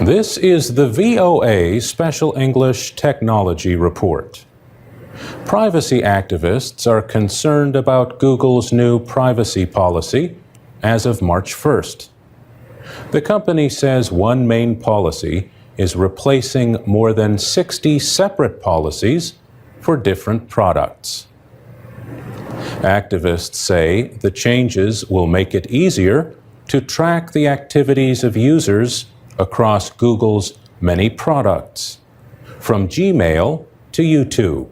This is the VOA Special English Technology Report. Privacy activists are concerned about Google's new privacy policy as of March 1st. The company says one main policy is replacing more than 60 separate policies for different products. Activists say the changes will make it easier to track the activities of users across Google's many products, from Gmail to YouTube.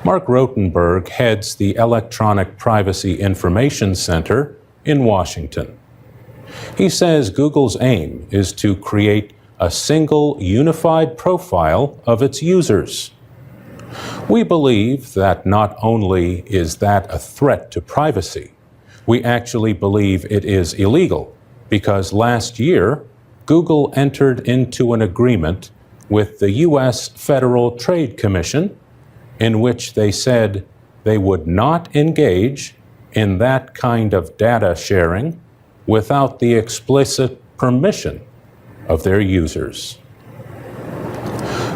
Mark Rotenberg heads the Electronic Privacy Information Center in Washington. He says Google's aim is to create a single unified profile of its users. We believe that not only is that a threat to privacy, we actually believe it is illegal because last year, Google entered into an agreement with the U.S. Federal Trade Commission in which they said they would not engage in that kind of data sharing without the explicit permission of their users.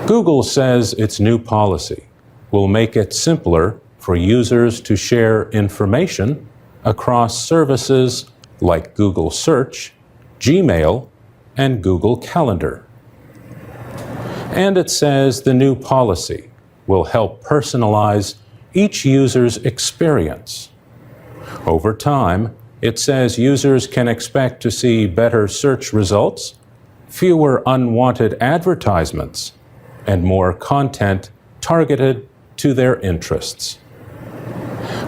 Google says its new policy will make it simpler for users to share information across services like Google Search, Gmail, and Google Calendar. And it says the new policy will help personalize each user's experience. Over time, it says users can expect to see better search results, fewer unwanted advertisements, and more content targeted to their interests.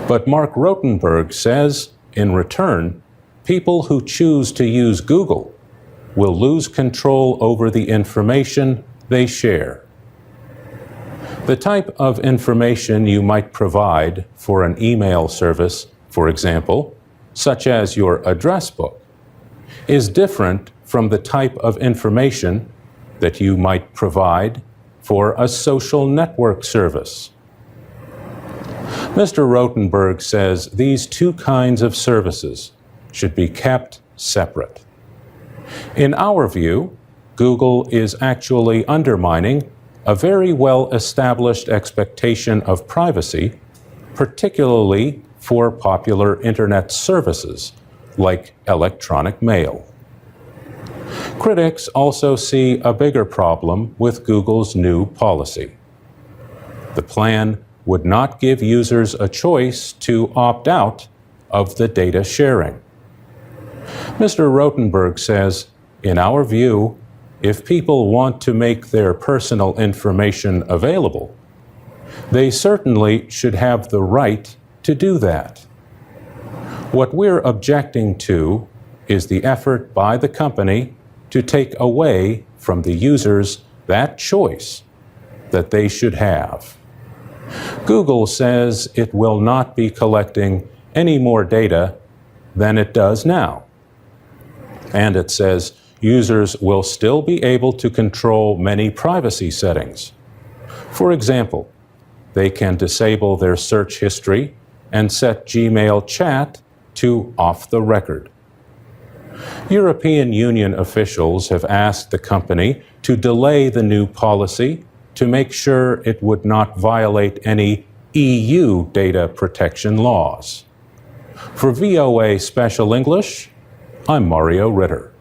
But Mark Rotenberg says, in return, people who choose to use Google will lose control over the information they share. The type of information you might provide for an email service, for example, such as your address book, is different from the type of information that you might provide for a social network service. Mr. Rotenberg says these two kinds of services should be kept separate. In our view, Google is actually undermining a very well-established expectation of privacy, particularly for popular internet services like electronic mail. Critics also see a bigger problem with Google's new policy. The plan would not give users a choice to opt out of the data sharing. Mr. Rotenberg says, in our view, if people want to make their personal information available, they certainly should have the right to do that. What we're objecting to is the effort by the company to take away from the users that choice that they should have. Google says it will not be collecting any more data than it does now. And it says users will still be able to control many privacy settings. For example, they can disable their search history and set Gmail chat to off the record. European Union officials have asked the company to delay the new policy to make sure it would not violate any EU data protection laws. For VOA Special English, I'm Mario Ritter.